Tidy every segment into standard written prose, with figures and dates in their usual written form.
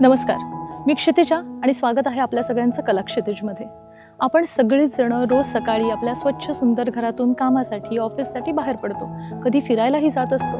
नमस्कार, मी क्षितिजा आणि स्वागत आहे आपल्या सगळ्यांचं कला क्षितिजमध्ये। आपण सगळेच जण रोज सकाळी आपल्या स्वच्छ सुंदर घरातून कामासाठी ऑफिससाठी बाहेर पडतो, कधी फिरायलाही जात असतो।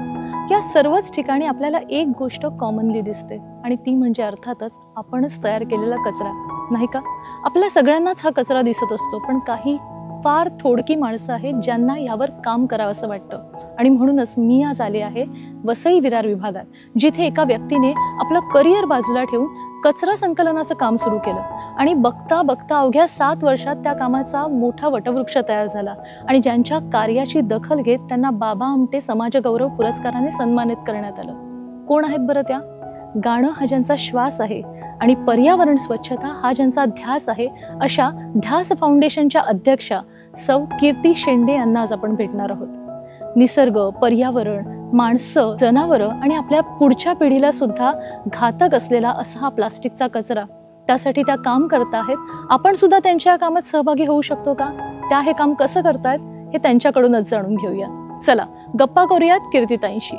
या सर्वच ठिकाणी आपल्याला एक गोष्ट कॉमनली दिसते आणि ती म्हणजे अर्थातच आपणच तयार केलेला कचरा, नाही का? आपल्या सगळ्यांनाच हा कचरा दिसत असतो, पण काही फार थोडकी माणसं आहेत ज्यांना यावर काम करावंसं वाटतं। आणि म्हणूनच मी आज आले आहे वसई विरार विभागात, जिथे एका व्यक्तीने आपलं करिअर बाजूला ठेवून कचरा संकलनाचं काम सुरू केलं आणि बघता बघता अवघ्या 7 वर्षात त्या कामाचा मोठा वटवृक्ष तयार झाला आणि ज्यांच्या कार्याची दखल घेत त्यांना बाबा आमटे समाजगौरव पुरस्काराने सन्मानित करण्यात आलं। कोण आहेत बरं त्या? गाणं हा ज्यांचा श्वास आहे आणि पर्यावरण स्वच्छता हा ज्यांचा ध्यास आहे, अशा ध्यास फाउंडेशनच्या अध्यक्षा सौ कीर्ती शेंडे यांना आज आपण भेटणार आहोत। निसर्ग, पर्यावरण, माणसं, जनावरं आणि आपल्या पुढच्या पिढीला सुद्धा घातक असलेला असा हा प्लास्टिकचा कचरा, त्यासाठी त्या काम करत आहेत। आपण सुद्धा त्यांच्या कामात सहभागी होऊ शकतो का? त्या हे काम कसं करतायत हे त्यांच्याकडूनच जाणून घेऊया। चला गप्पा करूयात कीर्तिताईंशी।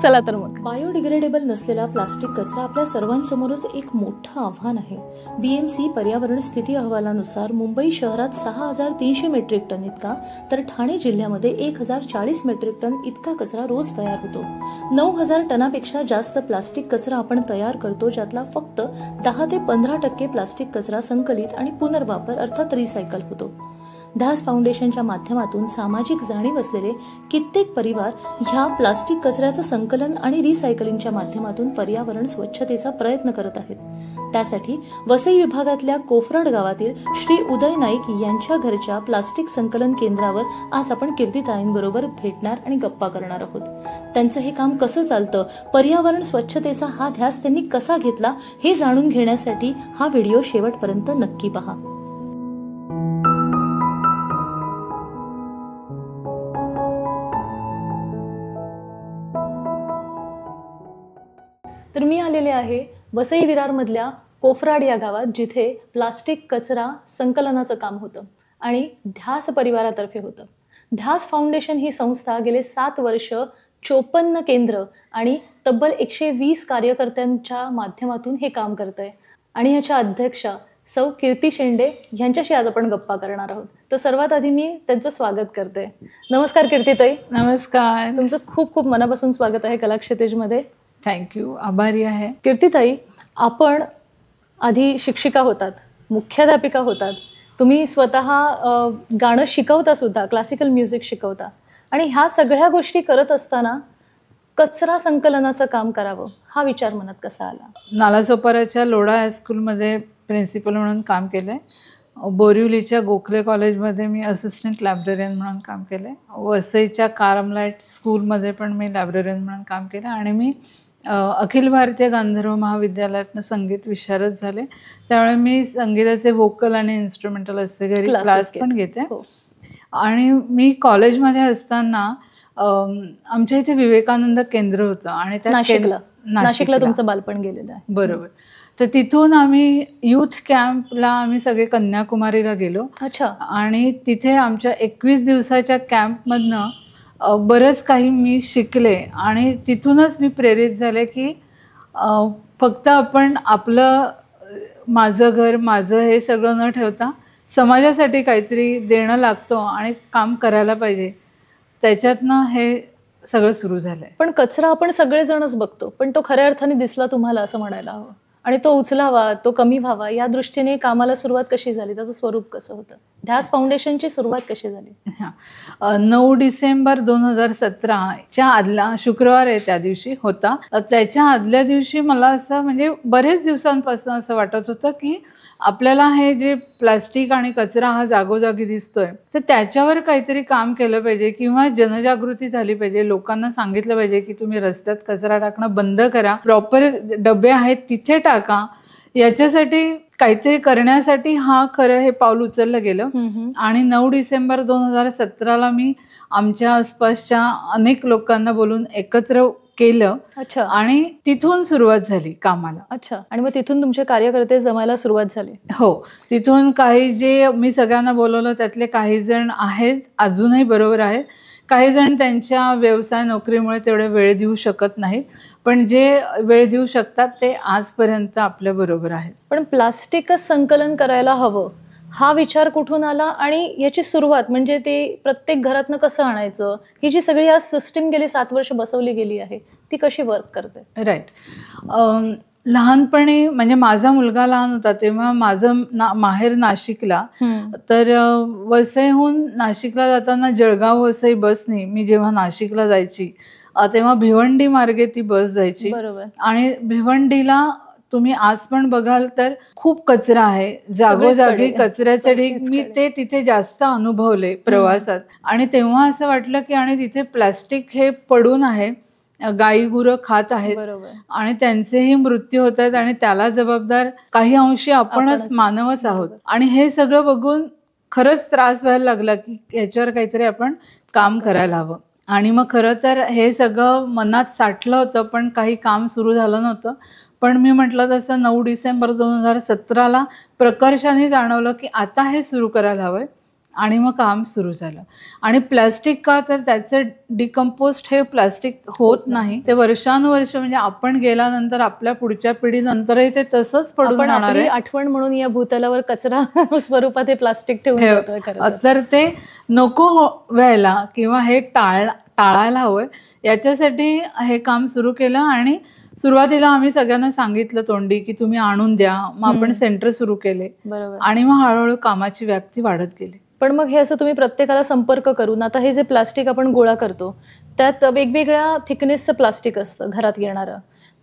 चला तर मग। बायोडिग्रेडेबल नसलेला प्लास्टिक कचरा आपल्या सर्वांसमोरच एक मोठं आव्हान आहे। बीएमसी पर्यावरण स्थिती अहवालानुसार मुंबई शहरात 6300 मेट्रिक टन इतका, तर ठाणे जिल्ह्यामध्ये 1040 मेट्रिक टन इतका कचरा रोज तयार होतो। 9000 टनापेक्षा जास्त प्लास्टिक कचरा आपण तयार करतो, ज्यातला फक्त 10 ते 15% प्लास्टिक कचरा संकलित आणि पुनर्वापर अर्थात रिसायकल होतो। ध्यास फाउंडेशनच्या माध्यमातून सामाजिक जाणीव असलेले कित्येक परिवार ह्या प्लास्टिक कचऱ्याचं संकलन आणि रिसायकलिंगच्या माध्यमातून पर्यावरण स्वच्छतेचा प्रयत्न करत आहेत। त्यासाठी वसई विभागातल्या कोफरड गावातील श्री उदय नाईक यांच्या घरच्या प्लास्टिक संकलन केंद्रावर आज आपण कीर्तिताईंबरोबर भेटणार आणि गप्पा करणार आहोत। त्यांचं हे काम कसं चालतं, पर्यावरण स्वच्छतेचा हा ध्यास त्यांनी कसा घेतला, हे जाणून घेण्यासाठी हा व्हिडिओ शेवटपर्यंत नक्की पहा। तर मी आलेले आहे वसई विरार मधल्या कोफराड या गावात, जिथे प्लास्टिक कचरा संकलनाचं काम होतं आणि ध्यास परिवारातर्फे होतं। ध्यास फाउंडेशन ही संस्था गेले 7 वर्ष 54 केंद्र आणि तब्बल 120 कार्यकर्त्यांच्या माध्यमातून हे काम करते आणि ह्याच्या अध्यक्षा सौ कीर्ती शेंडे यांच्याशी आज आपण गप्पा करणार आहोत। तर सर्वात आधी मी त्यांचं स्वागत करते। नमस्कार कीर्तिताई। नमस्कार। तुमचं खूप खूप मनापासून स्वागत आहे कला क्षितिजमध्ये। थँक्यू, आभारी आहे। कीर्तिताई, आपण आधी शिक्षिका होतात, मुख्याध्यापिका होतात, तुम्ही स्वतः गाणं शिकवता सुद्धा, क्लासिकल म्युझिक शिकवता आणि ह्या सगळ्या गोष्टी करत असताना कचरा संकलनाचं काम करावं हा विचार मनात कसा आला? नालासोपाराच्या लोढा हायस्कूलमध्ये प्रिन्सिपल म्हणून काम केलंय। बोरिवलीच्या गोखले कॉलेजमध्ये मी असिस्टंट लायब्ररियन म्हणून काम केलंय। वसईच्या कारमलाईट स्कूलमध्ये पण मी लायब्ररियन म्हणून काम केलं आणि मी अखिल भारतीय गांधर्व महाविद्यालयातनं संगीत विशारद झाले। त्यामुळे मी संगीताचे व्होकल आणि इन्स्ट्रुमेंटल असे घरी क्लास पण घेते। आणि मी कॉलेजमध्ये असताना आमच्या इथे विवेकानंद केंद्र होतं आणि त्या नाशिकला तुमचं बालपण गेलेलं आहे। बरोबर। तर तिथून आम्ही यूथ कॅम्पला आम्ही सगळे कन्याकुमारीला गेलो। अच्छा। आणि तिथे आमच्या 21 दिवसाच्या कॅम्पमधनं बरंच काही मी शिकले आणि तिथूनच मी प्रेरित झाले की फक्त आपण आपलं माझं घर माझं हे सगळं न ठेवता समाजासाठी काहीतरी देणं लागतं आणि काम करायला पाहिजे। त्याच्यातनं हे सगळं सुरू झालंय। पण कचरा आपण सगळेजणच बघतो, पण तो खऱ्या अर्थाने दिसला तुम्हाला असं म्हणायला हवं आणि तो उचलावा, तो कमी व्हावा, या दृष्टीने कामाला सुरुवात कशी झाली, त्याचं स्वरूप कसं होतं? ध्यास फाउंडेशनची सुरुवात कशी झाली? 9 डिसेंबर 2017च्या आदला शुक्रवार आहे त्या दिवशी होता। त्याच्या आदल्या दिवशी मला असं म्हणजे बरेच दिवसांपासून असं वाटत होतं की आपल्याला हे जे प्लास्टिक आणि कचरा हा जागोजागी दिसतोय, तर त्याच्यावर काहीतरी काम केलं पाहिजे किंवा जनजागृती झाली पाहिजे। लोकांना सांगितलं पाहिजे की तुम्ही रस्त्यात कचरा टाकणं बंद करा, प्रॉपर डबे आहेत तिथे टाका। याच्यासाठी काहीतरी करण्यासाठी खरं हे पाऊल उचललं गेलं। आणि 9 डिसेंबर 2017ला मी आमच्या आसपासच्या अनेक लोकांना बोलून एकत्र केलं। अच्छा। आणि तिथून सुरुवात झाली कामाला। अच्छा। आणि मग तिथून तुमचे कार्यकर्ते जमायला सुरुवात झाली? हो, तिथून काही जे मी सगळ्यांना बोलवलं त्यातले काही जण आहेत अजूनही बरोबर आहेत, काही जण त्यांच्या व्यवसाय नोकरीमुळे तेवढे वेळ देऊ शकत नाहीत, पण जे वेळ देऊ शकतात ते आजपर्यंत आपल्या बरोबर आहेत. पण प्लास्टिकच संकलन करायला हवं हा विचार कुठून आला आणि याची सुरुवात म्हणजे ते प्रत्येक घरातनं कसं आणायचं, ही जी सगळी आज सिस्टीम गेली 7 वर्ष बसवली गेली आहे ती कशी वर्क करते? राईट. लहानपणी म्हणजे माझा मुलगा लहान होता तेव्हा माझं माहेर नाशिकला, तर वसईहून नाशिकला जाताना जळगाव वसई बसनी मी जेव्हा नाशिकला जायची तेव्हा भिवंडी मार्गे ती बस जायची. बरोबर. आणि भिवंडीला तुम्ही आज पण बघाल तर खूप कचरा आहे, जागोजागी कचऱ्याचे ढीग. मी ते तिथे जास्त अनुभवले प्रवासात. आणि तेव्हा असं वाटलं की आणि तिथे प्लास्टिक हे पडून आहे, गाई गुरं खात आहेत आणि त्यांचेही मृत्यू होत आहेत आणि त्याला जबाबदार काही अंशी आपणच मानवच आहोत. आणि हे सगळं बघून खरंच त्रास व्हायला लागला की याच्यावर काहीतरी आपण काम करायला हवं. आणि मग खरं तर हे सगळं मनात साठलं होतं पण काही काम सुरू झालं नव्हतं. पण मी म्हटलं तसं 9 डिसेंबर 2017ला प्रकर्षाने जाणवलं की आता हे सुरू करायला हवंय आणि मग काम सुरू झालं. आणि प्लास्टिक का तर त्याचं डिकम्पोस्ट हे प्लास्टिक होत नाही, ते वर्षानुवर्ष म्हणजे आपण गेल्यानंतर आपल्या पुढच्या पिढीनंतरही ते तसंच पडून राहणार आहे. आठवण म्हणून या भूतलावर कचरा स्वरूपात हे प्लास्टिक ठेवून तर ते नको व्हायला किंवा हे टाळायला हवंय याच्यासाठी हे काम सुरू केलं. आणि सुरुवातीला आम्ही सगळ्यांना सांगितलं तोंडी की तुम्ही आणून द्या, मग आपण सेंटर सुरू केले. बरोबर. आणि मग हळूहळू कामाची व्याप्ती वाढत गेली. पण मग हे असं तुम्ही प्रत्येकाला संपर्क करून आता हे जे प्लास्टिक आपण गोळा करतो त्यात वेगवेगळ्या थिकनेसचं प्लास्टिक असतं घरात येणारं,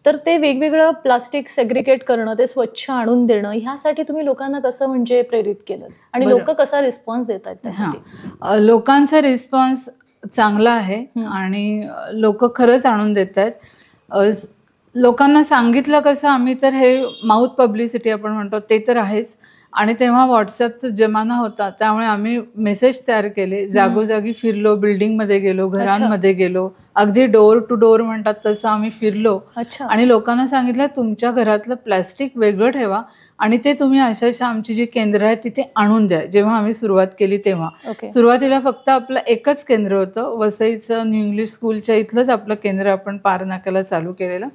तर ते वेगवेगळं प्लास्टिक सेग्रिगेट करणं, ते स्वच्छ आणून देणं, ह्यासाठी तुम्ही लोकांना कसं म्हणजे प्रेरित केलं आणि लोक कसा रिस्पॉन्स देतात त्यासाठी? लोकांचा रिस्पॉन्स चांगला आहे आणि लोक खरंच आणून देत आहेत. लोकांना सांगितलं कसं आम्ही, तर हे माउथ पब्लिसिटी आपण म्हणतो ते तर आहेच. आणि तेव्हा व्हॉट्सअपचा जमाना होता त्यामुळे आम्ही मेसेज तयार केले, जागोजागी फिरलो, बिल्डिंगमध्ये गेलो, घरांमध्ये गेलो, अगदी डोअर टू डोअर म्हणतात तसं आम्ही फिरलो. आणि लोकांना सांगितलं तुमच्या घरातलं प्लॅस्टिक वेगळं ठेवा आणि ते तुम्ही अशा आमची जी केंद्र आहेत तिथे आणून द्या. जेव्हा आम्ही सुरुवात केली तेव्हा सुरुवातीला फक्त आपलं एकच केंद्र होतं, वसईचं न्यू इंग्लिश स्कूलच्या इथलंच आपलं केंद्र आपण पारनाक्याला चालू केलेलं.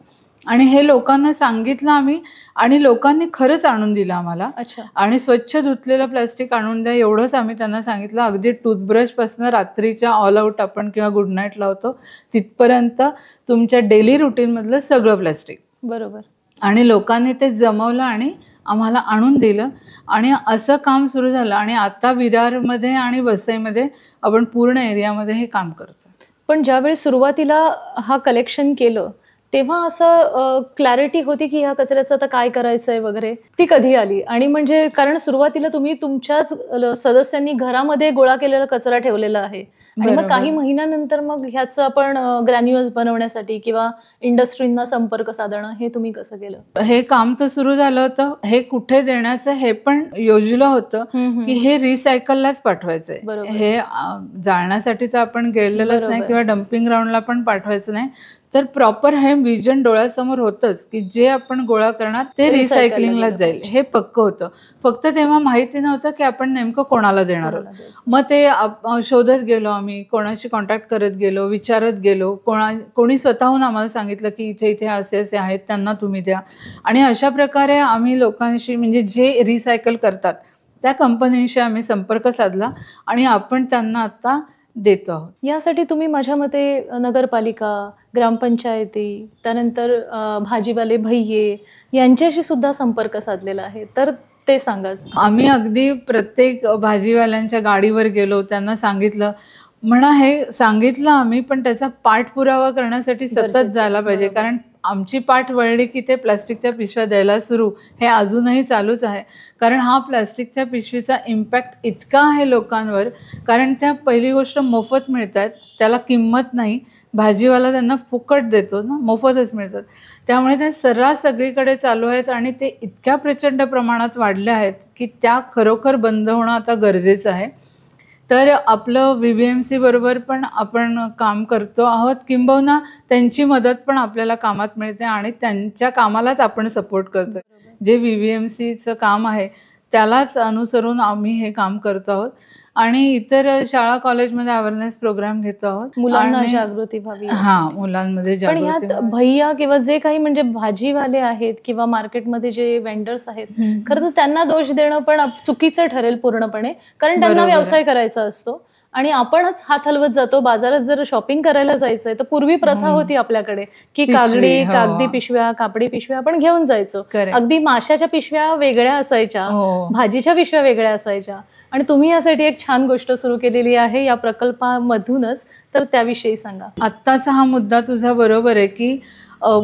आणि हे लोकांना सांगितलं आम्ही आणि लोकांनी खरंच आणून दिलं आम्हाला. आणि स्वच्छ धुतलेलं प्लास्टिक आणून द्या एवढंच आम्ही त्यांना सांगितलं. अगदी टूथब्रशपासून रात्रीच्या ऑल आउट आपण किंवा गुड नाईट लावतो तिथपर्यंत तुमच्या डेली रुटीनमधलं सगळं प्लास्टिक. बरोबर. आणि लोकांनी ते जमवलं आणि आम्हाला आणून दिलं आणि असं काम सुरू झालं. आणि आता विरारमध्ये आणि वसईमध्ये आपण पूर्ण एरियामध्ये हे काम करतो. पण ज्यावेळी सुरुवातीला हा कलेक्शन केलं तेव्हा असं क्लॅरिटी होती की ह्या कचऱ्याचं आता काय करायचंय वगैरे, ती कधी आली? आणि म्हणजे कारण सुरुवातीला तुम्ही तुमच्याच सदस्यांनी घरामध्ये गोळा केलेला कचरा ठेवलेला आहे आणि मग काही महिन्यानंतर मग ह्याचं आपण ग्रॅन्युअल्स बनवण्यासाठी किंवा इंडस्ट्रींना संपर्क साधणं हे तुम्ही कसं केलं? हे काम तर सुरू झालं होतं, हे कुठे देण्याचं हे पण योजलं होतं की हे रिसायकललाच पाठवायचंय. हे जाळण्यासाठी तर आपण गेलेलंच नाही किंवा डम्पिंग ग्राउंडला पण पाठवायचं नाही. तर प्रॉपर हे विजन डोळ्यासमोर होतंच की जे आपण गोळा करणार ते रिसायकलिंगलाच जाईल, हे पक्क होतं. फक्त तेव्हा माहिती नव्हतं की आपण नेमकं कोणाला देणार आहोत. मग ते शोधत गेलो आम्ही, कोणाशी कॉन्टॅक्ट करत गेलो, विचारत गेलो. कोणी स्वतःहून आम्हाला सांगितलं की इथे इथे असे असे आहेत त्यांना तुम्ही द्या. आणि अशा प्रकारे आम्ही लोकांशी म्हणजे जे रिसायकल करतात त्या कंपन्यांशी आम्ही संपर्क साधला आणि आपण त्यांना आता देतो आहोत. यासाठी तुम्ही माझ्या मते नगरपालिका, ग्रामपंचायती, त्यानंतर भाजीवाले भैये यांच्याशी सुद्धा संपर्क साधलेला आहे, तर ते सांगा. आम्ही अगदी प्रत्येक भाजीवाल्यांच्या गाडीवर गेलो, त्यांना सांगितलं म्हणा, हे सांगितलं आम्ही पण त्याचा पाठपुरावा करण्यासाठी सतत जायला पाहिजे. कारण आमची पाठ वळली की ते प्लास्टिकच्या पिशव्या द्यायला सुरू, हे अजूनही चालूच आहे. कारण हा प्लास्टिकच्या पिशवीचा इम्पॅक्ट इतका आहे लोकांवर, कारण त्या पहिली गोष्ट मोफत मिळतात, त्याला किंमत नाही, भाजीवाला त्यांना फुकट देतो ना, मोफतच मिळतात. त्यामुळे त्या सर्रास सगळीकडे चालू आहेत आणि ते इतक्या प्रचंड प्रमाणात वाढले आहेत की त्या खरोखर बंद होणं आता गरजेचं आहे. तर आपलं VVMC बरोबर पण आपण काम करतो आहोत, किंबहुना त्यांची मदत पण आपल्याला कामात मिळते आणि त्यांच्या कामालाच आपण सपोर्ट करतो. जे VVMCचं काम आहे त्यालाच अनुसरून आम्ही हे काम करतो आहोत. आणि इतर शाळा कॉलेजमध्ये अवेअरनेस प्रोग्राम घेतो आहोत. मुलांना आणि- जागृती व्हावी हा, मुलांमध्ये पण जागृती यात व्हावी. भैया किंवा जे काही म्हणजे भाजीवाले आहेत किंवा मार्केटमध्ये जे वेंडर्स आहेत, हम्म. खरं तर त्यांना दोष देणं पण चुकीचं ठरेल पूर्णपणे, कारण त्यांना बरोबर आहे. व्यवसाय करायचा असतो आणि आपणच हात हलवत जातो. बाजारात जर शॉपिंग करायला जायचंय तर पूर्वी प्रथा होती आपल्याकडे की पिशवी, हो. कागदी पिशव्या, कापडी पिशव्या आपण घेऊन जायचो. Correct. अगदी माशाच्या पिशव्या वेगळ्या असायच्या, हो. भाजीच्या पिशव्या वेगळ्या असायच्या. आणि तुम्ही यासाठी एक छान गोष्ट सुरू केलेली आहे या प्रकल्पामधूनच, तर त्याविषयी सांगा. आत्ताचा हा मुद्दा तुझा बरोबर आहे की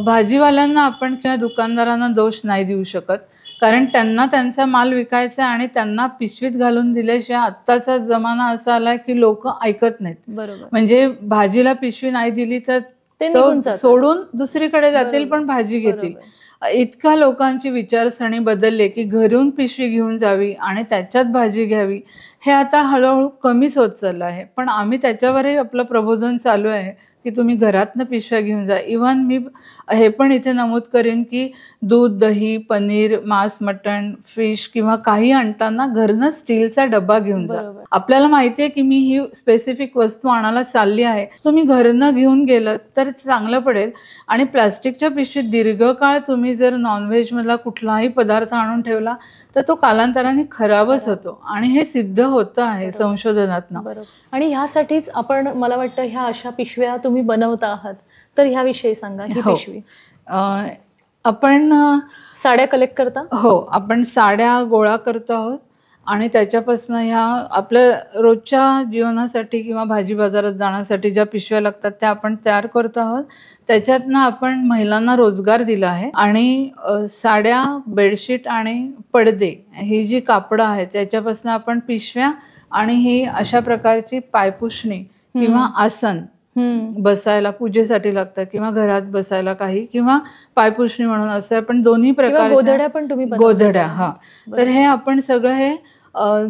भाजीवाल्यांना आपण किंवा दुकानदारांना दोष नाही देऊ शकत, कारण त्यांना त्यांचा माल विकायचा आहे आणि त्यांना पिशवीत घालून दिल्याशिवाय आत्ताचा जमाना असा आला की लोक ऐकत नाहीत. बरोबर. म्हणजे भाजीला पिशवी नाही दिली तर ते तो निघून जातात. सोडून दुसरीकडे जातील, बरोबर. पण भाजी घेतील. बरोबर. इतका लोकांची विचारसरणी बदलली की घरून पिशवी घेऊन जावी आणि त्याच्यात भाजी घ्यावी, हे आता हळूहळू कमीच होत चाललं आहे. पण आम्ही त्याच्यावरही आपलं प्रबोधन चालू आहे की तुम्ही घरातनं पिशव्या घेऊन जा. इव्हन मी हे पण इथे नमूद करेन की दूध, दही, पनीर, मांस, मटण, फिश किंवा काही आणताना घरनं स्टीलचा डब्बा घेऊन जा. बरोबर. आपल्याला माहिती आहे की मी ही स्पेसिफिक वस्तू आणायला चालली आहे, तुम्ही घरनं घेऊन गेलं तर चांगलं पडेल. आणि प्लास्टिकच्या पिशवीत दीर्घकाळ तुम्ही जर नॉनव्हेजमधला कुठलाही पदार्थ आणून ठेवला तर तो कालांतराने खराबच होतो आणि हे सिद्ध होतं आहे संशोधनातनं. बरोबर. आणि ह्यासाठीच आपण, मला वाटतं ह्या अशा पिशव्या तुम्ही बनवता आहात, तर ह्याविषयी सांगा. ही हो. पिशवी आपण साड्या कलेक्ट करता? हो, आपण साड्या गोळा करतो आहोत आणि त्याच्यापासून ह्या आपल्या रोजच्या जीवनासाठी किंवा भाजी बाजारात जाण्यासाठी ज्या पिशव्या लागतात त्या आपण तयार करतो आहोत. त्याच्यातनं आपण महिलांना रोजगार दिला आहे. आणि साड्या, बेडशीट आणि पडदे ही जी कापडं आहेत त्याच्यापासून आपण पिशव्या आणि ही अशा प्रकारची पायपुषणी किंवा आसन बसायला पूजेसाठी लागतं किंवा घरात बसायला काही, किंवा पायपुषणी म्हणून असं आपण दोन्ही प्रकार, गोधड्या पण तुम्ही बनवता? गोधड्या. हा, तर हे आपण सगळं हे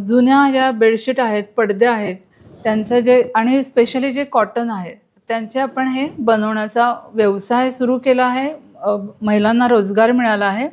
जुन्या ज्या बेडशीट आहेत, पडदे आहेत त्यांचं जे, आणि स्पेशली जे कॉटन आहे त्यांचे आपण हे बनवण्याचा व्यवसाय सुरू केला आहे. महिलांना रोजगार मिळाला आहे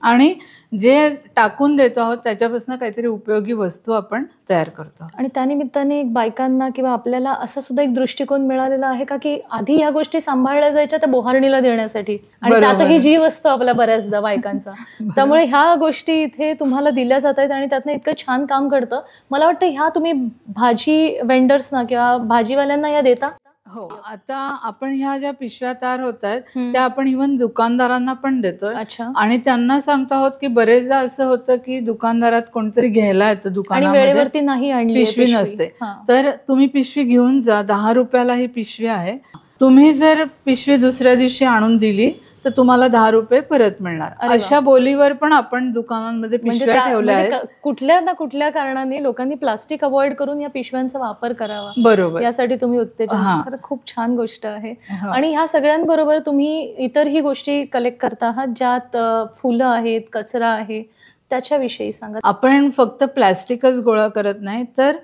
आणि जे टाकून देतो आहोत त्याच्यापासून काहीतरी उपयोगी वस्तू आपण तयार करतो. आणि त्यानिमित्ताने बायकांना किंवा आपल्याला असा सुद्धा एक दृष्टिकोन मिळालेला आहे का की आधी या गोष्टी सांभाळल्या जायच्या त्या बोहारणीला देण्यासाठी, आणि त्यातही जीव असतो आपला बऱ्याचदा बायकांचा. त्यामुळे ह्या गोष्टी इथे तुम्हाला दिल्या जात आहेत आणि त्यातनं इतकं छान काम घडतं. मला वाटतं ह्या तुम्ही भाजी वेंडर्सना किंवा भाजीवाल्यांना या देता? हो, आता आपण ह्या ज्या पिशव्या तयार होत आहेत त्या आपण इव्हन दुकानदारांना पण देतोय. अच्छा. आणि त्यांना सांगतो आहोत की बरेचदा असं होतं की दुकानदारात कोणतरी घ्यायला येतं आणि दुकानामध्ये, वेळेवरती नाही आणली पिशवी नसते, तर तुम्ही पिशवी घेऊन जा. 10 रुपयाला ही पिशवी आहे. तुम्ही जर पिशवी दुसऱ्या दिवशी आणून दिली तर तुम्हाला 10 रुपये परत मिळणार. अशा बोलीवर पण आपण दुकानांमध्ये पिशव्या ठेवल्या आहेत. कुठल्या ना कुठल्या कारणाने लोकांनी प्लास्टिक अवॉइड करून या पिशव्यांचा वापर करावा, बरोबर, यासाठी तुम्ही उत्तेजन. खरं खूप छान गोष्ट आहे. आणि ह्या सगळ्यांबरोबर तुम्ही इतरही गोष्टी कलेक्ट करता आहात, ज्यात फुलं आहेत, कचरा आहे, त्याच्याविषयी सांगा. आपण फक्त प्लॅस्टिकच गोळा करत नाही, तर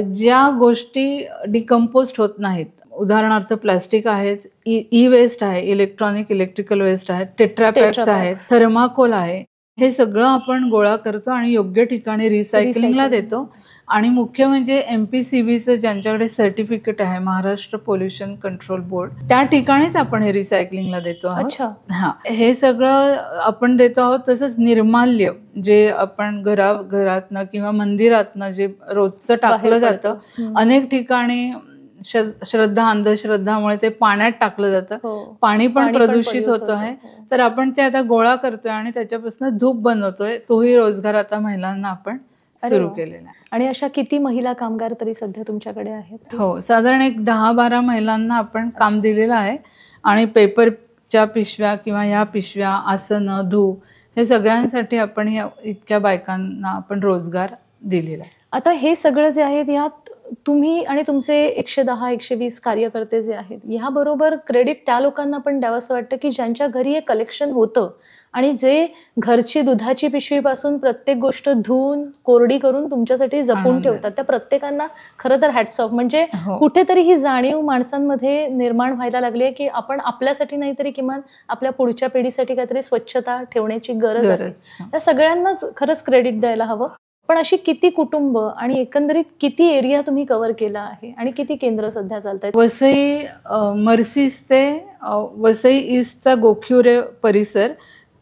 ज्या गोष्टी डिकम्पोस्ट होत नाहीत, उदाहरणार्थ प्लास्टिक आहे, ई वेस्ट आहे, इलेक्ट्रिकल वेस्ट आहे, टेट्रापॅक्स आहे, थर्माकोल आहे, हे सगळं आपण गोळा करतो आणि योग्य ठिकाणी रिसायकलिंगला देतो. आणि मुख्य म्हणजे MPCBचं ज्यांच्याकडे सर्टिफिकेट आहे, महाराष्ट्र पोल्युशन कंट्रोल बोर्ड, त्या ठिकाणीच आपण हे रिसायकलिंगला देतो आहोत. अच्छा. हा, हे सगळं आपण देतो आहोत. तसंच निर्माल्य जे आपण घरातनं किंवा मंदिरातनं जे रोजचं टाकलं जातं, अनेक ठिकाणी श्रद्धा अंधश्रद्धामुळे ते पाण्यात टाकलं जातं, पाणी पण प्रदूषित होतं आहे. तर आपण ते आता गोळा करतोय आणि त्याच्यापासून धूप बनवतोय. तोही रोजगार आता महिलांना आपण सुरू केलेला आहे. आणि अशा किती महिला कामगार तरी सध्या तुमच्याकडे आहेत? हो, साधारण एक 10-12 महिलांना आपण काम दिलेलं आहे. आणि पेपरच्या पिशव्या किंवा ह्या पिशव्या, आसनं, धूप, हे सगळ्यांसाठी आपण ह्या इतक्या बायकांना आपण रोजगार दिलेला आहे. आता हे सगळं जे आहे यात तुम्ही आणि तुमचे 110-120 कार्यकर्ते जे आहेत, ह्याबरोबर क्रेडिट त्या लोकांना पण द्यावं असं वाटतं की ज्यांच्या घरी हे कलेक्शन होतं आणि जे घरची दुधाची पिशवीपासून प्रत्येक गोष्ट धुवून कोरडी करून तुमच्यासाठी जपून ठेवतात. त्या प्रत्येकांना खरं तर हॅट्स ऑफ. म्हणजे कुठेतरी ही जाणीव माणसांमध्ये निर्माण व्हायला लागली आहे की आपण आपल्यासाठी नाही तरी किमान आपल्या पुढच्या पिढीसाठी काहीतरी स्वच्छता ठेवण्याची गरज आहे. त्या सगळ्यांनाच खरंच क्रेडिट द्यायला हवं. पण अशी किती कुटुंब आणि एकंदरीत किती एरिया तुम्ही कव्हर केला आहे आणि किती केंद्र सध्या चालतात? वसई मर्सीज ते वसई ईस्टचा गोख्युरे परिसर,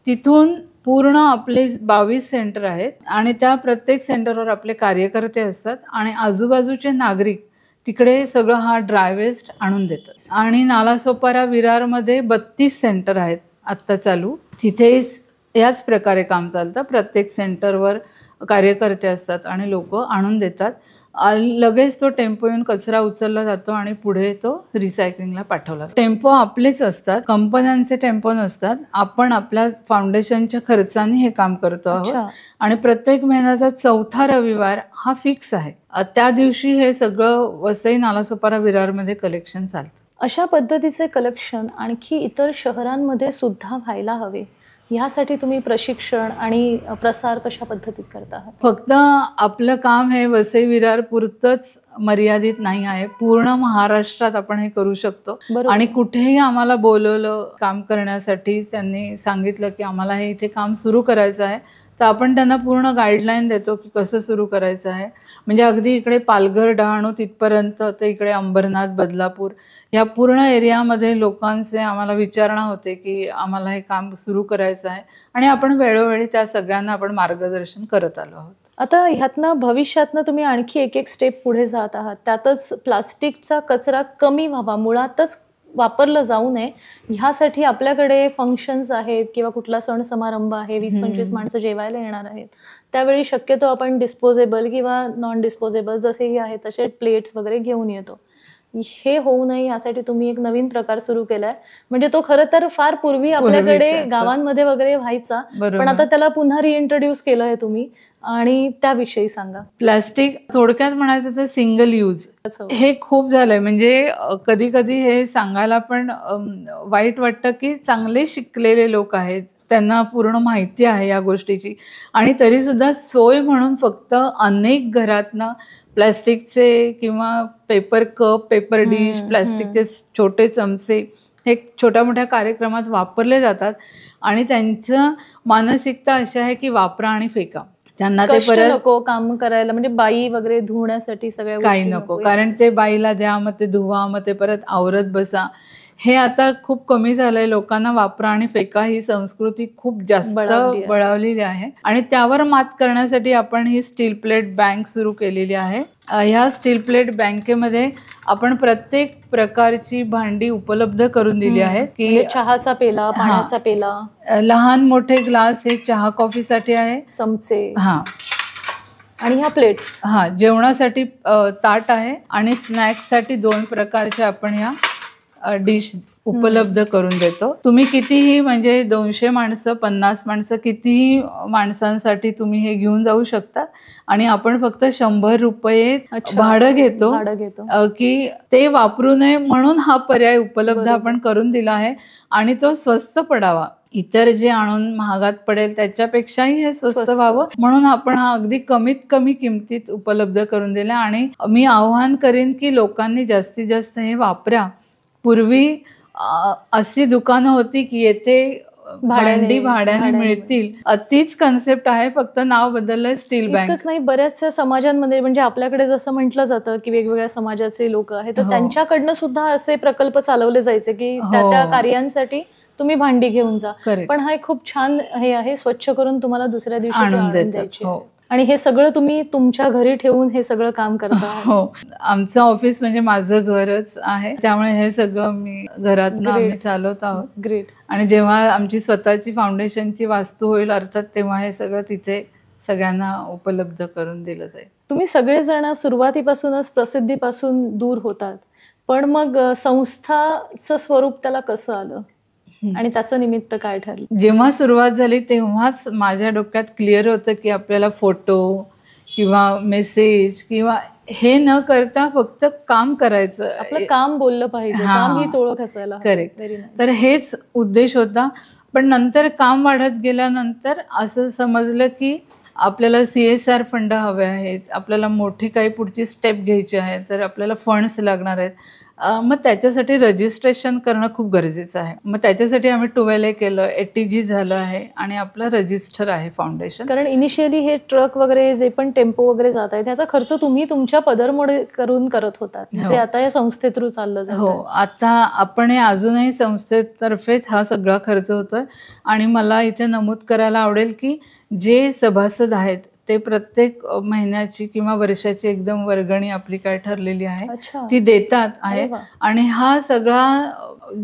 तिथून पूर्ण आपले 22 सेंटर आहेत आणि त्या प्रत्येक सेंटरवर आपले कार्यकर्ते असतात आणि आजूबाजूचे नागरिक तिकडे सगळं हा ड्राय वेस्ट आणून देतात. आणि नालासोपारा विरारमध्ये 32 सेंटर आहेत आत्ता चालू. तिथे याच प्रकारे काम चालतं. प्रत्येक सेंटरवर कार्यकर्ते असतात आणि लोक आणून देतात. लगेच तो टेम्पो येऊन कचरा उचलला जातो आणि पुढे तो रिसायकलिंगला पाठवला जातो. टेम्पो आपलेच असतात, कंपन्यांचे टेम्पो नसतात. आपण आपल्या फाउंडेशनच्या खर्चाने हे काम करतो आहोत आणि प्रत्येक महिन्याचा 4था रविवार हा फिक्स आहे. त्या दिवशी हे सगळं वसई नालासोपारा विरारमध्ये कलेक्शन चालतं. अशा पद्धतीचे कलेक्शन आणखी इतर शहरांमध्ये सुद्धा व्हायला हवे, ह्यासाठी तुम्ही प्रशिक्षण आणि प्रसार कशा पद्धतीत करता आहात? फक्त आपलं काम हे वसई विरार पुरतच मर्यादित नाही आहे. पूर्ण महाराष्ट्रात आपण हे करू शकतो. आणि कुठेही आम्हाला बोलवलं काम करण्यासाठी, त्यांनी सांगितलं की आम्हाला हे इथे काम सुरू करायचं आहे, तर आपण त्यांना पूर्ण गाईडलाईन देतो की कसं सुरू करायचं आहे. म्हणजे अगदी इकडे पालघर डहाणू तिथपर्यंत, तर इकडे अंबरनाथ बदलापूर या पूर्ण एरियामध्ये लोकांचे आम्हाला विचारणा होते की आम्हाला हे काम सुरू करायचं आहे आणि आपण वेळोवेळी त्या सगळ्यांना आपण मार्गदर्शन करत आलो आहोत. आता ह्यातनं भविष्यातनं तुम्ही आणखी एक स्टेप पुढे जात आहात. त्यातच प्लास्टिकचा कचरा कमी व्हावा, मुळातच वापरलं जाऊ नये, ह्यासाठी आपल्याकडे फंक्शन्स आहेत किंवा कुठला सण समारंभ आहे, 20-25 माणसं जेवायला येणार आहेत, त्यावेळी शक्यतो आपण डिस्पोजेबल किंवा नॉन डिस्पोजेबल जसेही आहेत तसे प्लेट्स वगैरे घेऊन येतो. हे होऊ नये यासाठी तुम्ही एक नवीन प्रकार सुरू केलाय. म्हणजे तो खरं तर फार पूर्वी आपल्याकडे गावांमध्ये वगैरे व्हायचा, पण आता त्याला पुन्हा रिइंट्रोड्यूस केलंय तुम्ही, आणि त्याविषयी सांगा. प्लास्टिक थोडक्यात म्हणायचं तर सिंगल यूज हे खूप झालंय. म्हणजे कधी कधी हे सांगायला पण वाईट वाटतं की चांगले शिकलेले लोक आहेत, त्यांना पूर्ण माहिती आहे या गोष्टीची, आणि तरी सुद्धा सोय म्हणून फक्त अनेक घरातनं प्लास्टिकचे किंवा पेपर कप, पेपर डिश, प्लास्टिकचे छोटे चमचे हे छोट्या मोठ्या कार्यक्रमात वापरले जातात आणि त्यांचं मानसिकता अशी आहे की वापरा आणि फेका. त्यांना ते परत नको काम करायला, म्हणजे बाई वगैरे धुण्यासाठी सगळ्या काही नको, कारण ते बाईला द्या, मग ते धुवा, मग ते परत आवरत बसा. हे आता खूप कमी झालंय. लोकांना वापरा आणि फेका ही संस्कृती खूप जास्त बळावलेली आहे आणि त्यावर मात करण्यासाठी आपण ही स्टील प्लेट बँक सुरू केलेली आहे. ह्या स्टील प्लेट बँकेमध्ये आपण प्रत्येक प्रकारची भांडी उपलब्ध करून दिली आहेत की चहाचा पेला, पाण्याचा पेला, लहान मोठे ग्लास हे चहा कॉफीसाठी आहे, चमचे आणि ह्या प्लेट्स जेवणासाठी ताट आहे आणि स्नॅक्ससाठी 2 प्रकारच्या आपण ह्या डिश उपलब्ध करून देतो. तुम्ही कितीही, म्हणजे 200 माणसं, 50 माणसं, कितीही माणसांसाठी तुम्ही हे घेऊन जाऊ शकता आणि आपण फक्त 100 रुपये भाडं घेतो की ते वापरू नये म्हणून हा पर्याय उपलब्ध आपण करून दिला आहे आणि तो स्वस्त पडावा. इतर जे आणून महागात पडेल त्याच्यापेक्षाही हे स्वस्त व्हावं म्हणून आपण हा अगदी कमीत कमी किमतीत उपलब्ध करून दिला. आणि मी आव्हान करीन की लोकांनी जास्तीत जास्त हे वापरा. पूर्वी अशी दुकानं होती की येथे भांडी भाड्याने मिळतील, तीच कन्सेप्ट आहे, फक्त नाव बदललंय स्टील बँक. नाही, बऱ्याचशा समाजांमध्ये, म्हणजे आपल्याकडे जसं म्हटलं जातं की वेगवेगळ्या समाजाचे लोक आहेत, तर त्यांच्याकडनं सुद्धा असे प्रकल्प चालवले जायचे की त्या कार्यांसाठी तुम्ही भांडी घेऊन जा. पण हा खूप छान हे आहे, स्वच्छ करून तुम्हाला दुसऱ्या दिवशी आणून द्यायची. आणि हे सगळं तुम्ही तुमच्या घरी ठेवून हे सगळं काम करता. हो, आमचं ऑफिस म्हणजे माझं घरच आहे, त्यामुळे हे सगळं मी घरातनं आम्ही चालवत आहोत. ग्रेट. आणि जेव्हा आमची स्वतःची फाउंडेशनची वास्तू होईल अर्थात, तेव्हा हे सगळं तिथे सगळ्यांना उपलब्ध करून दिलं जाईल. तुम्ही सगळेजण सुरुवातीपासूनच प्रसिद्धीपासून दूर होतात, पण मग संस्थाचं स्वरूप त्याला कसं आलं आणि त्याचं निमित्त काय ठरलं? जेव्हा सुरुवात झाली तेव्हाच माझ्या डोक्यात क्लिअर होतं की आपल्याला फोटो किंवा मेसेज किंवा हे न करता फक्त काम करायचं, आपलं काम बोललं पाहिजे, काम हीच ओळख असायला. करेक्ट. तर हेच उद्देश होता. पण नंतर काम वाढत गेल्यानंतर असं समजलं की आपल्याला CSR फंड हवे आहेत, आपल्याला मोठी काही पुढची स्टेप घ्यायची आहे, तर आपल्याला फंड्स लागणार आहेत. मग त्याच्यासाठी रजिस्ट्रेशन करणं खूप गरजेचं आहे. मग त्याच्यासाठी आम्ही 12A केलं, ATG झालं आहे आणि आपलं रजिस्टर आहे फाउंडेशन. कारण इनिशियली हे ट्रक वगैरे जे पण टेम्पो वगैरे जात आहे त्याचा खर्च तुम्ही तुमच्या पदरमोड करून करत होतात, जे आता या संस्थे थ्रू चाललं जातं. हो, आता आपण हे अजूनही संस्थेतर्फेच हा सगळा खर्च होतोय. आणि मला इथे नमूद करायला आवडेल की जे सभासद आहेत ते प्रत्येक महिन्याची किंवा वर्षाची एकदम वर्गणी आपली काय ठरलेली आहे ती देतात आहे. आणि हा सगळा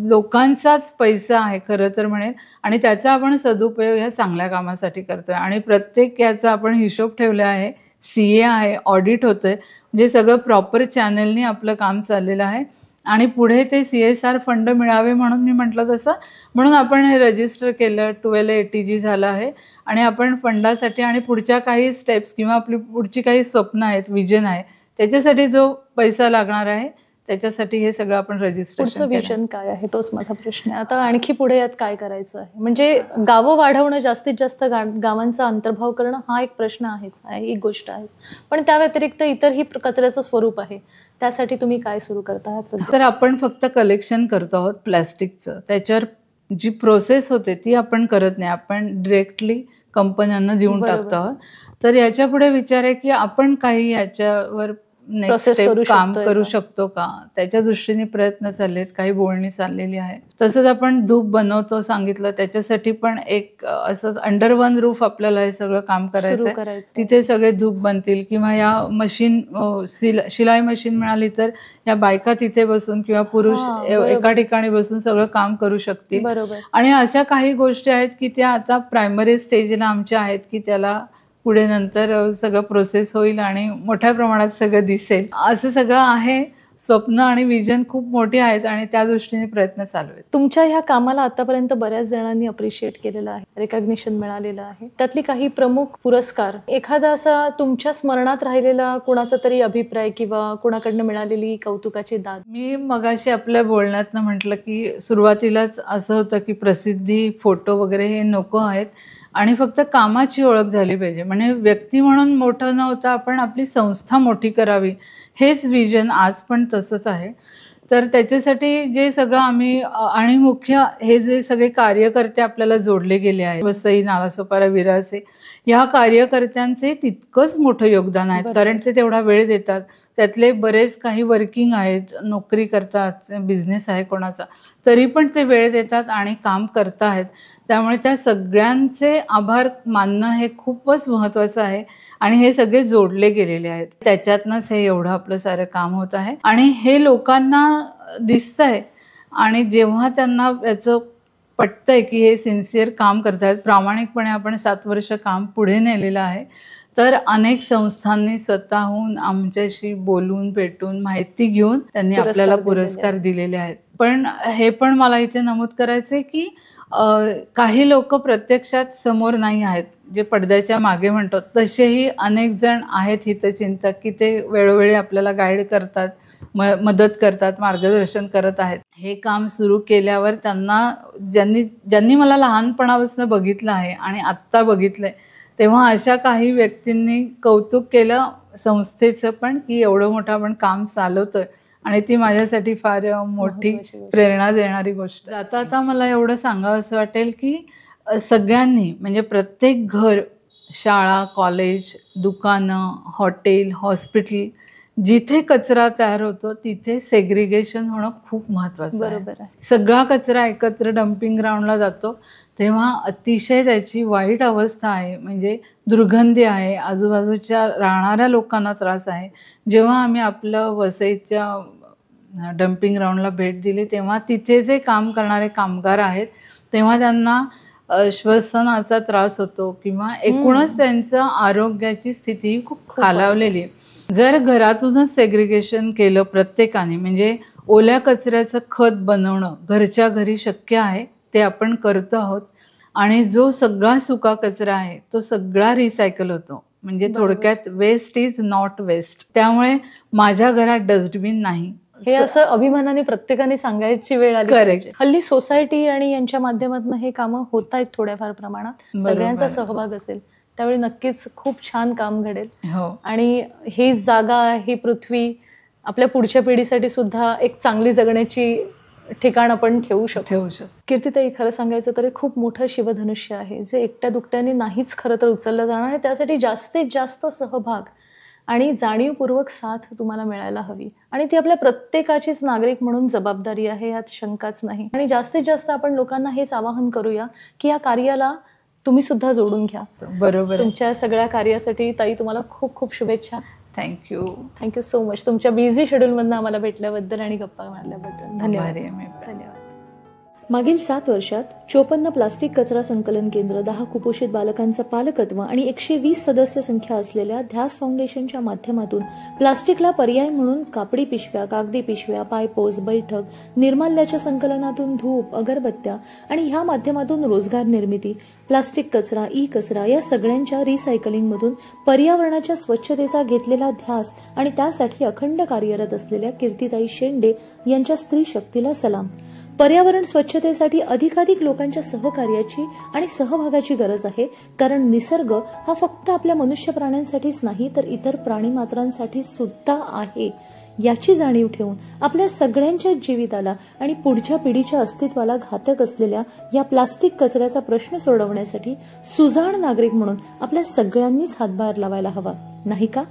लोकांचाच पैसा आहे खरं तर म्हणेल. आणि त्याचा आपण सदुपयोग ह्या चांगल्या कामासाठी करतोय. आणि प्रत्येक याचा आपण हिशोब ठेवला आहे, CA आहे, ऑडिट होतंय, म्हणजे सगळं प्रॉपर चॅनलनी आपलं काम चाललेलं आहे. आणि पुढे ते CSR फंड मिळावे म्हणून मी म्हटलं तसं, म्हणून आपण हे रजिस्टर केलं, 12A ATG झालं आहे. आणि आपण फंडासाठी आणि पुढच्या काही स्टेप्स किंवा आपली पुढची काही स्वप्न आहेत, विजन आहे, त्याच्यासाठी जो पैसा लागणार आहे त्याच्यासाठी हे सगळं आपण रजिस्ट्रेशन. पुढचं विजन काय आहे तोच माझा प्रश्न आहे. आता आणखी पुढे यात काय करायचं आहे? म्हणजे गावं वाढवणं, जास्तीत जास्त गावांचा अंतर्भाव करणं हा एक प्रश्न आहेच, एक गोष्ट आहेच. पण त्या व्यतिरिक्त इतरही कचऱ्याचं स्वरूप आहे, त्यासाठी तुम्ही काय सुरू करता आहात? तर आपण फक्त कलेक्शन करतो आहोत प्लॅस्टिकचं. त्याच्यावर जी प्रोसेस होते ती आपण करत नाही, आपण डिरेक्टली कंपन्यांना देऊन टाकतो आहोत. तर याच्या पुढे विचार आहे की आपण काही याच्यावर नेक्स्ट स्टेप काम करू शकतो का, त्याच्या दृष्टीने प्रयत्न चाललेत, काही बोलणी चाललेली आहे. तसंच आपण धूप बनवतो सांगितलं, त्याच्यासाठी पण एक असं अंडर वन रूफ आपल्याला हे सगळं काम करायचं आहे. तिथे सगळे धूप बनतील किंवा या मशीन शिलाई मशीन मिळाली तर या बायका तिथे बसून किंवा पुरुष एका ठिकाणी बसून सगळं काम करू शकतील. आणि अशा काही गोष्टी आहेत की त्या आता प्रायमरी स्टेजला आमच्या आहेत की त्याला पुढे नंतर सगळं प्रोसेस होईल आणि मोठ्या प्रमाणात सगळं दिसेल. असं सगळं आहे. स्वप्न आणि विजन खूप मोठी आहेत आणि त्या दृष्टीने प्रयत्न चालू आहेत. तुमच्या ह्या कामाला आतापर्यंत बऱ्याच जणांनी अप्रिशिएट केलेलं आहे, रेकॉग्निशन मिळालेलं आहे. त्यातली काही प्रमुख पुरस्कार, एखादा असा तुमच्या स्मरणात राहिलेला कुणाचा तरी अभिप्राय किंवा कुणाकडनं मिळालेली कौतुकाची दाद? मी मगाशी आपल्या बोलण्यातनं म्हटलं की सुरुवातीलाच असं होतं की प्रसिद्धी, फोटो वगैरे हे नको आहेत आणि फक्त कामाची ओळख झाली पाहिजे. म्हणजे व्यक्ती म्हणून मोठं न होता आपण आपली संस्था मोठी करावी, हेच विजन आज पण तसंच आहे. तर त्याच्यासाठी जे सगळं आम्ही आणि मुख्य हे जे सगळे कार्यकर्ते आपल्याला जोडले गेले आहेत, वसई, नालासोपारा, विराचे, या कार्यकर्त्यांचे तितकंच मोठं योगदान आहे. कारण ते तेवढा वेळ देतात. त्यातले बरेच काही वर्किंग आहेत, नोकरी करतात, बिझनेस आहे कोणाचा, तरी पण ते वेळ देतात आणि काम करत आहेत. त्यामुळे त्या सगळ्यांचे आभार मानणं हे खूपच महत्त्वाचं आहे. आणि हे सगळे जोडले गेलेले आहेत, त्याच्यातनंच हे एवढं आपलं सारं काम होत आहे. आणि हे लोकांना दिसतंय आणि जेव्हा त्यांना याचं पटतंय की हे सिन्सिअर काम करतायत, प्रामाणिकपणे आपण 7 वर्ष काम पुढे नेलेलं आहे, तर अनेक संस्थांनी स्वतःहून आमच्याशी बोलून भेटून माहिती घेऊन त्यांनी आपल्याला पुरस्कार दिलेले आहेत. पण हे पण मला इथे नमूद करायचं आहे की काही लोक प्रत्यक्षात समोर नाही आहेत, जे पडद्याच्या मागे म्हणतो, तसेही अनेक जण आहेत हितचिंतक की ते वेळोवेळी आपल्याला गाईड करतात, मदत करतात, मार्गदर्शन करत आहेत. हे काम सुरू केल्यावर त्यांना ज्यांनी मला लहानपणापासून बघितलं आहे आणि आत्ता बघितलंय, तेव्हा अशा काही व्यक्तींनी कौतुक केलं संस्थेचं पण की एवढं मोठं आपण काम चालवतोय. आणि ती माझ्यासाठी फार मोठी प्रेरणा देणारी गोष्ट. आता मला एवढं सांगावं असं वाटेल की सगळ्यांनी, म्हणजे प्रत्येक घर, शाळा, कॉलेज, दुकानं, हॉटेल, हॉस्पिटल, जिथे कचरा तयार होतो तिथे सेग्रिगेशन होणं खूप महत्त्वाचं आहे. सगळा कचरा एकत्र डम्पिंग ग्राउंडला जातो तेव्हा अतिशय त्याची वाईट अवस्था आहे, म्हणजे दुर्गंधी आहे, आजूबाजूच्या राहणाऱ्या लोकांना त्रास आहे. जेव्हा आम्ही आपलं वसईच्या डम्पिंग ग्राउंडला भेट दिली तेव्हा तिथे जे काम करणारे कामगार आहेत तेव्हा त्यांना श्वसनाचा त्रास होतो किंवा एकूणच त्यांचं आरोग्याची स्थिती खूप खालावलेली आहे. जर घरातूनच सेग्रिगेशन केलं प्रत्येकाने, म्हणजे ओल्या कचऱ्याचं खत बनवणं घरच्या घरी शक्य आहे, ते आपण करतो आहोत. आणि जो सगळा सुका कचरा आहे तो सगळा रिसायकल होतो. म्हणजे थोडक्यात वेस्ट इज नॉट वेस्ट. त्यामुळे माझ्या घरात डस्टबिन नाही, हे असं अभिमानाने प्रत्येकाने सांगायची वेळ आली. हल्ली सोसायटी आणि यांच्या माध्यमातून हे कामं होत आहेत थोड्याफार प्रमाणात, सगळ्यांचा सहभाग असेल त्यावेळी नक्कीच खूप छान काम घडेल. आणि ही जागा, ही पृथ्वी आपल्या पुढच्या पिढीसाठी सुद्धा एक चांगली जगण्याची ठिकाण आपण ठेवू शकतो. कीर्तिताई, खरं सांगायचं तर खूप मोठं शिवधनुष्य आहे जे एकट्या दुकट्याने नाहीच खरं तर उचललं जाणार आणि त्यासाठी जास्तीत जास्त सहभाग आणि जाणीवपूर्वक साथ तुम्हाला मिळायला हवी आणि ती आपल्या प्रत्येकाचीच नागरिक म्हणून जबाबदारी आहे, यात शंकाच नाही. आणि जास्तीत जास्त आपण लोकांना हेच आवाहन करूया की या कार्याला तुम्ही सुद्धा जोडून घ्या. बरोबर. तुमच्या सगळ्या कार्यासाठी ताई तुम्हाला खूप खूप शुभेच्छा. Thank you so much. तुमच्या बिझी शेड्यूलमधून आम्हाला भेटल्याबद्दल आणि गप्पा मारल्याबद्दल धन्यवाद. मागील 7 वर्षात 54 प्लास्टिक कचरा संकलन केंद्र, 10 कुपोषित बालकांचं पालकत्व आणि 120 सदस्य संख्या असलेल्या ध्यास फाउंडेशनच्या माध्यमातून प्लास्टिकला पर्याय म्हणून कापडी पिशव्या, कागदी पिशव्या, पायपोस, बैठक, निर्माल्याच्या संकलनातून धूप, अगरबत्त्या आणि ह्या माध्यमातून रोजगार निर्मिती, प्लास्टिक कचरा, ई कचरा या सगळ्यांच्या रिसायकलिंगमधून पर्यावरणाच्या स्वच्छतेचा घेतलेला ध्यास आणि त्यासाठी अखंड कार्यरत असलेल्या कीर्तिताई शेंडे यांच्या स्त्री शक्तीला सलाम. पर्यावरण स्वच्छतेसाठी अधिकाधिक लोकांच्या सहकार्याची आणि सहभागाची गरज आहे, कारण निसर्ग हा फक्त आपल्या मनुष्य प्राण्यांसाठीच नाही तर इतर प्राणीमात्रांसाठी सुद्धा आहे. याची जाणीव ठेवून आपल्या सगळ्यांच्या जीविताला आणि पुढच्या पिढीच्या अस्तित्वाला घातक असलेल्या या प्लास्टिक कचऱ्याचा प्रश्न सोडवण्यासाठी सुजाण नागरिक म्हणून आपल्या सगळ्यांनीच हातभार लावायला हवा, नाही का?